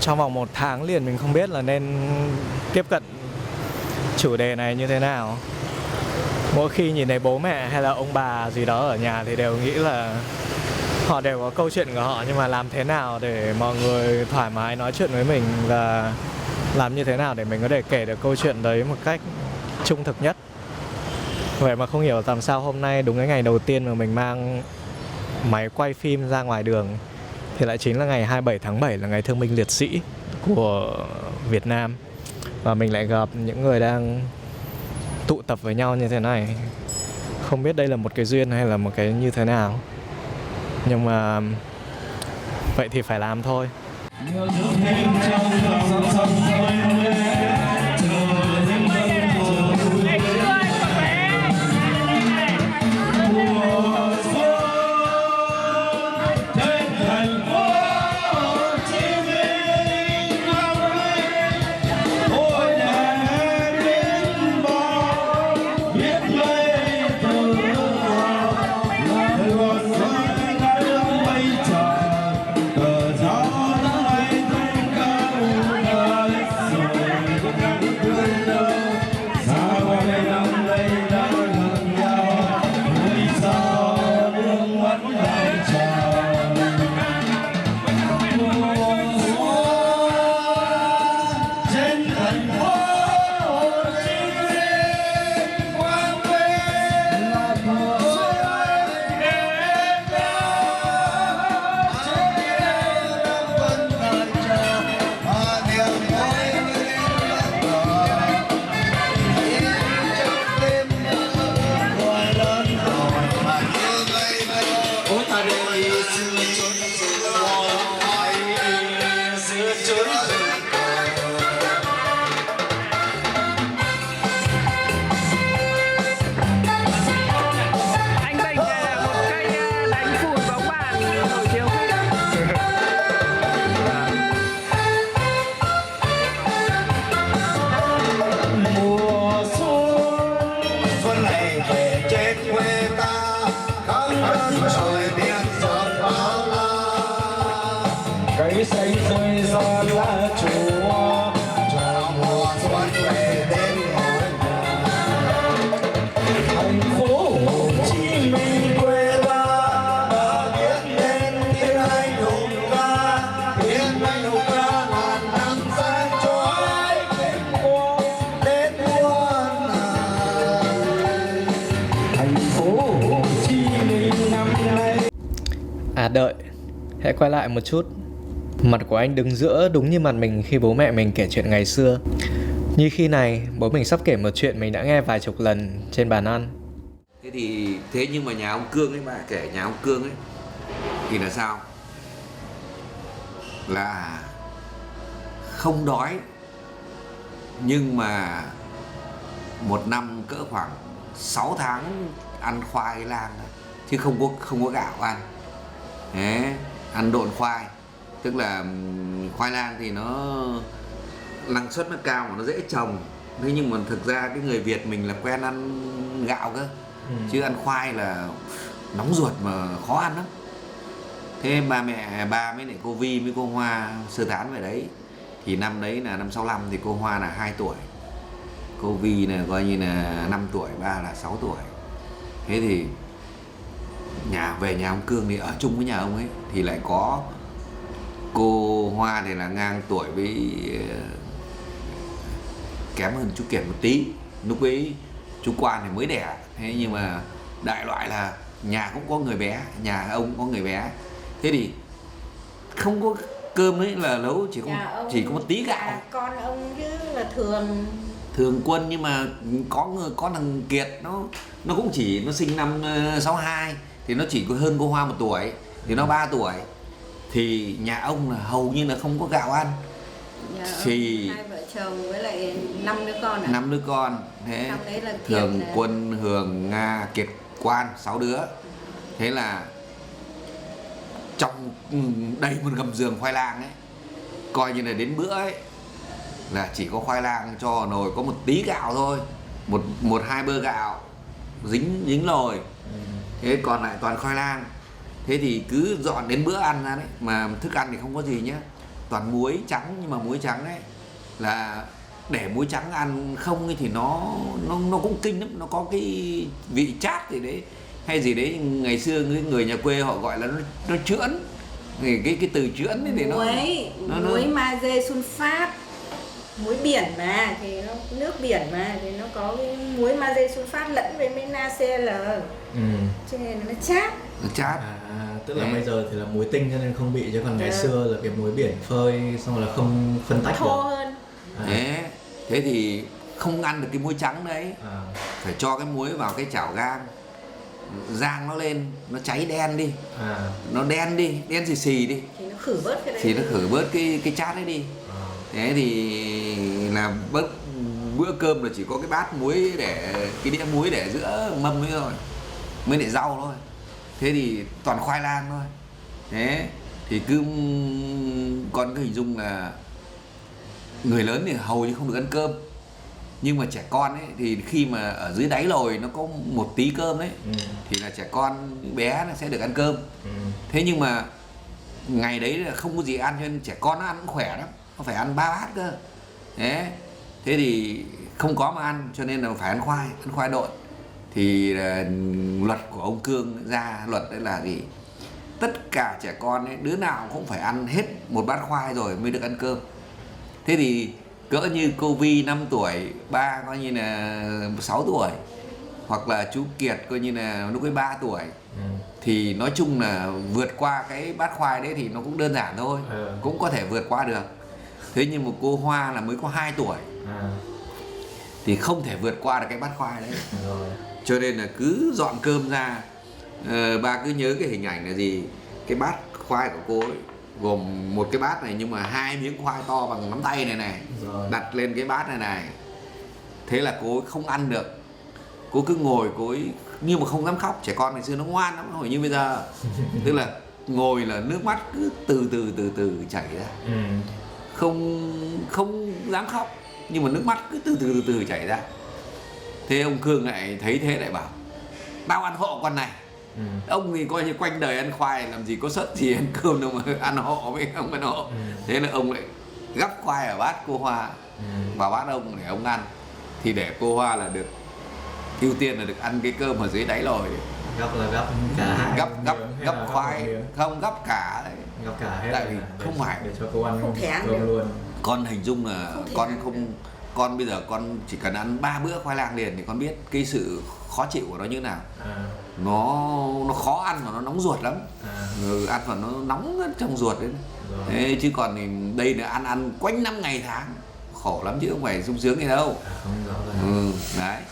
trong vòng 1 tháng liền mình không biết là nên tiếp cận chủ đề này như thế nào. Mỗi khi nhìn thấy bố mẹ hay là ông bà gì đó ở nhà thì đều nghĩ là họ đều có câu chuyện của họ, nhưng mà làm thế nào để mọi người thoải mái nói chuyện với mình và làm như thế nào để mình có thể kể được câu chuyện đấy một cách trung thực nhất. Vậy mà không hiểu làm sao hôm nay đúng cái ngày đầu tiên mà mình mang máy quay phim ra ngoài đường thì lại chính là ngày 27 tháng 7 là ngày thương binh liệt sĩ của Việt Nam. Và mình lại gặp những người đang tụ tập với nhau như thế này. Không biết đây là một cái duyên hay là một cái như thế nào, nhưng mà vậy thì phải làm thôi. Cây xanh rơi gió lá chúa cho mùa xuân về đến ngôi nhà. Thành phố Hồ Chí Minh quê ta đã viết nên tiếng anh hùng ca, tiếng anh hùng ca ngàn năm sáng chói bên qua đến muôn đời. Thành phố Hồ Chí Minh năm nay. Đợi, hãy quay lại một chút. Mặt của anh đứng giữa đúng như mặt mình khi bố mẹ mình kể chuyện ngày xưa. Như khi này, bố mình sắp kể một chuyện mình đã nghe vài chục lần trên bàn ăn. Thế nhưng mà nhà ông Cương ấy, bà kể nhà ông Cương ấy thì là sao? Là không đói, nhưng mà một năm cỡ khoảng 6 tháng ăn khoai lang chứ không có gạo ăn. Đấy, ăn độn khoai, tức là khoai lang thì nó năng suất nó cao mà nó dễ trồng. Thế nhưng mà thực ra cái người Việt mình là quen ăn gạo cơ, chứ ăn khoai là nóng ruột mà khó ăn lắm. Thế ba với lại cô Vi với cô Hoa sơ tán về đấy thì năm đấy là năm 65 thì cô Hoa là 2 tuổi, cô Vi là coi như là 5 tuổi, ba là 6 tuổi. Thế thì về nhà ông Cương thì ở chung với nhà ông ấy thì lại có cô Hoa thì là ngang tuổi với kém hơn chú Kiệt một tí. Lúc ấy chú Quan thì mới đẻ. Thế nhưng mà đại loại là nhà cũng có người bé, nhà ông có người bé. Thế thì không có cơm ấy là nấu, chỉ có một tí gạo. Con ông chứ là thường Quân, nhưng mà có thằng Kiệt nó cũng chỉ nó sinh năm 62 thì nó chỉ có hơn cô Hoa 1 tuổi thì nó 3 tuổi. Thì nhà ông là hầu như là không có gạo ăn. Thì 2 vợ chồng với lại 5 đứa con 5 đứa con. Thế đấy là Thường, Quân, Hường, Nga, Kiệt, Quan 6 đứa. Thế là trong đầy một gầm giường khoai lang ấy, coi như là đến bữa ấy là chỉ có khoai lang cho nồi có một tí gạo thôi, một hai bơ gạo dính nồi. Thế còn lại toàn khoai lang. Thế thì cứ dọn đến bữa ăn ra đấy, mà thức ăn thì không có gì nhá, toàn muối trắng, nhưng mà muối trắng ấy là để muối trắng ăn không ấy thì nó cũng kinh lắm, nó có cái vị chát gì đấy hay gì đấy, ngày xưa người nhà quê họ gọi là nó chưỡng, cái từ chưỡng ấy thì muối magie sulfat, muối biển mà thì nó nước biển mà thì nó có cái muối magie sulfat lẫn với NaCl, cho nên nó chát. Nó chát. Tức là bây giờ thì là muối tinh cho nên không bị, chứ còn ngày xưa là cái muối biển phơi xong rồi là không phân tách thô được. hơn. Thế thì không ăn được cái muối trắng đấy, phải cho cái muối vào cái chảo gang, rang nó lên, nó cháy đen đi, nó đen đi, đen xì xì đi, thì nó khử bớt cái đấy, thì nó khử bớt cái chát ấy đi. Thế thì là bữa cơm là chỉ có cái bát muối, để cái đĩa muối để giữa mâm ấy thôi, mới để rau thôi. Thế thì toàn khoai lang thôi. Thế thì cứ con cứ hình dung là người lớn thì hầu như không được ăn cơm, nhưng mà trẻ con ấy thì khi mà ở dưới đáy lồi nó có một tí cơm đấy, thì là trẻ con bé nó sẽ được ăn cơm. Thế nhưng mà ngày đấy là không có gì ăn, cho nên trẻ con nó ăn cũng khỏe lắm, nó phải ăn 3 bát cơ. Thế thì không có mà ăn, cho nên là phải ăn khoai độn. Thì luật của ông Cương ra luật đấy là gì, tất cả trẻ con ấy, đứa nào cũng phải ăn hết một bát khoai rồi mới được ăn cơm. Thế thì cỡ như cô Vi 5 tuổi, ba coi như là 6 tuổi, hoặc là chú Kiệt coi như là lúc ấy 3 tuổi, thì nói chung là vượt qua cái bát khoai đấy thì nó cũng đơn giản thôi, cũng có thể vượt qua được. Thế nhưng mà cô Hoa là mới có 2 tuổi thì không thể vượt qua được cái bát khoai đấy. Cho nên là cứ dọn cơm ra, ba cứ nhớ cái hình ảnh là gì, cái bát khoai của cô ấy gồm một cái bát này, nhưng mà 2 miếng khoai to bằng nắm tay này đặt lên cái bát này. Thế là cô ấy không ăn được, cô cứ ngồi, cô ấy nhưng mà không dám khóc. Trẻ con ngày xưa nó ngoan lắm, không phải như bây giờ. Tức là ngồi là nước mắt cứ từ từ chảy ra, không dám khóc, nhưng mà nước mắt cứ từ từ chảy ra. Thế ông Cương lại thấy thế lại bảo tao ăn hộ con này. Ông thì coi như quanh đời ăn khoai, làm gì có suất gì ăn cơm đâu mà ăn hộ với ông ăn hộ. Thế là ông lại gắp khoai ở bát cô Hoa vào bát ông để ông ăn, thì để cô Hoa là được ưu tiên là được ăn cái cơm ở dưới đáy lồi. Gắp là gắp cả, gắp khoai, không gắp cả đấy. Gắp cả hết. Tại vì không phải để cho cô ăn không thể ăn cơm được luôn. Con hình dung là con bây giờ con chỉ cần ăn 3 bữa khoai lang liền thì con biết cái sự khó chịu của nó như thế nào. Nó khó ăn và nó nóng ruột lắm. Ăn và nó nóng trong ruột đấy. Thế chứ còn thì đây là ăn quanh năm ngày tháng, khổ lắm chứ không phải sung sướng gì đâu. Đấy.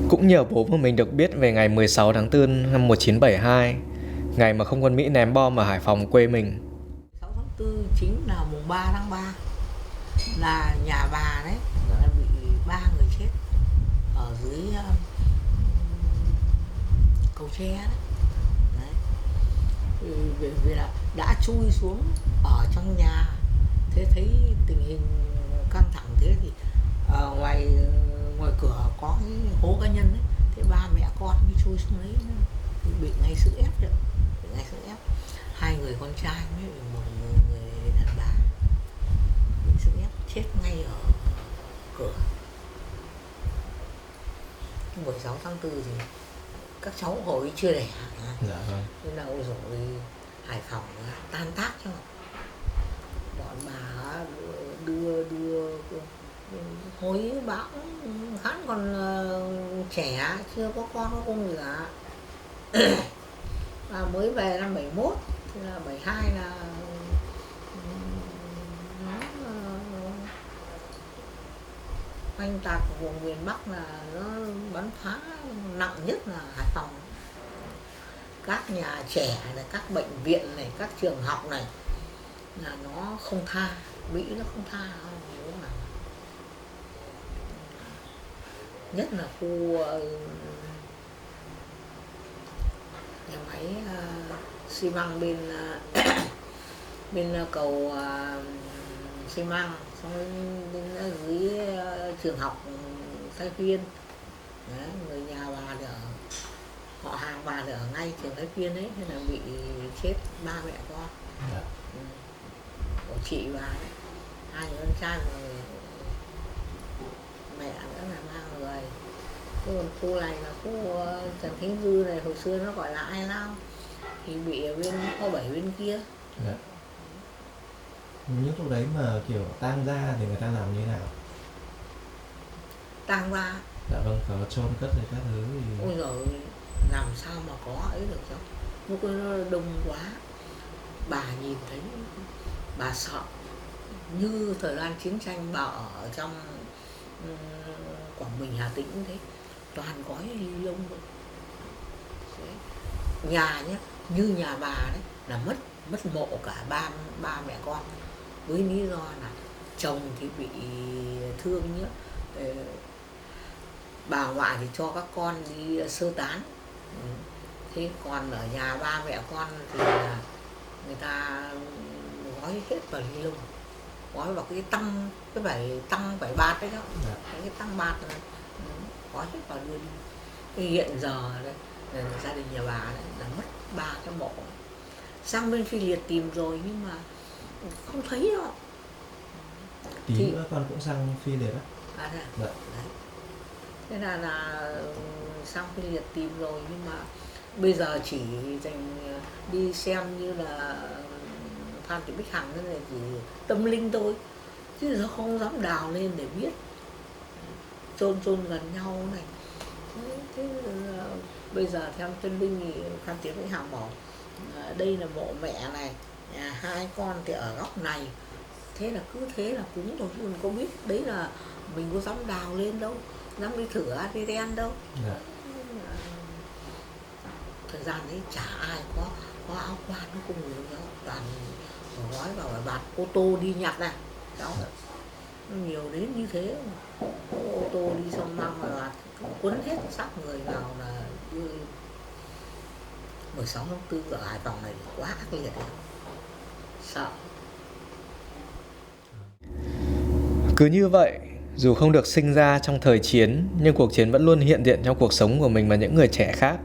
Cũng nhờ bố của mình được biết về ngày 16 tháng 4 năm 1972, ngày mà không quân Mỹ ném bom ở Hải Phòng quê mình. 6 tháng 4 chính là mùng 3 tháng 3, là nhà bà đấy là bị 3 người chết ở dưới cầu tre đấy. Vì là đã chui xuống ở trong nhà, thế thấy tình hình căng thẳng thế thì ngoài cửa có cái hố cá nhân đấy, thế ba mẹ con mới chui xuống đấy, bị ngay sức ép đấy, bị ngay sức ép. 2 người con trai với một người đàn bà bị sức ép chết ngay ở cửa. 16 tháng 4 thì các cháu hồi chưa đẻ, nên là ôi dồi ôi, Hải Phòng tan tác cho bọn bà đưa hối báo hắn còn trẻ, chưa có con có công gì cả. Bà mới về năm 71, thì là 72 là oanh tạc của vùng miền Bắc, là nó bắn phá nặng nhất là Hải Phòng. Các nhà trẻ này, các bệnh viện này, các trường học này là nó không tha, Mỹ nó không tha. Nhất là khu nhà máy xi măng bên cầu xi măng, xong bên dưới trường học Thái Phiên. Đấy, người nhà bà ở, họ hàng bà ở ngay trường Thái Phiên ấy, nên là bị chết 3 mẹ con. của chị và đấy. Hai người con trai mà mẹ nữa là mang người. Còn khu này là khu Trần Khánh Dư này, hồi xưa nó gọi là Ai Lao, thì bị ở bên kho 7 bên kia. Dạ. Những lúc đấy mà kiểu tang ra thì người ta làm như thế nào? Tang ra, Dạ vâng, có chôn cất rồi các thứ thì... ôi giời, làm sao mà có ấy được chứ? Lúc ấy nó đông quá, bà nhìn thấy bà sợ. Như thời gian chiến tranh bà ở trong Quảng Bình, Hà Tĩnh cũng thế, toàn gói ni lông thôi. Nhà nhé, như nhà bà đấy là mất mộ cả ba mẹ con, với lý do là chồng thì bị thương nhá, bà ngoại thì cho các con đi sơ tán. Thế còn ở nhà ba mẹ con thì là người ta gói hết vào ni lông, gói vào cái vải bạt đấy đó. Dạ. Cái tăng bạt này gói hết vào đưa đi. Thì hiện giờ đấy gia đình nhà bà đấy là mất 3 cái mộ. Sang bên Phi Liệt tìm rồi nhưng mà không thấy đâu. Tí nữa con cũng sang Phi Liệt á. À thế à? Dạ. Đấy. Thế là sang Phi Liệt tìm rồi nhưng mà bây giờ chỉ dành đi xem như là Phan Thị Bích Hằng này chỉ tâm linh thôi, chứ nó không dám đào lên để biết. Chôn gần nhau này. Thế bây giờ theo chân linh thì Phan Thị Bích Hằng bảo đây là mộ mẹ này, hai con thì ở góc này, thế là cứ thế là cúng thôi, chứ mình có biết đấy là mình có dám đào lên đâu, dám đi thử ADN đâu. Dạ. Thời gian đấy chả ai có áo quan nó cùng người đó, toàn gói vào bài bạt, ô tô đi nhặt này đó. Nó nhiều đến như thế, ô tô đi xong mang bài bạt quấn hết xác người vào là đưa 16 tháng 4 ở Hải Phòng này quá ác liệt đấy. Sợ. Cứ như vậy, dù không được sinh ra trong thời chiến, nhưng cuộc chiến vẫn luôn hiện diện trong cuộc sống của mình và những người trẻ khác.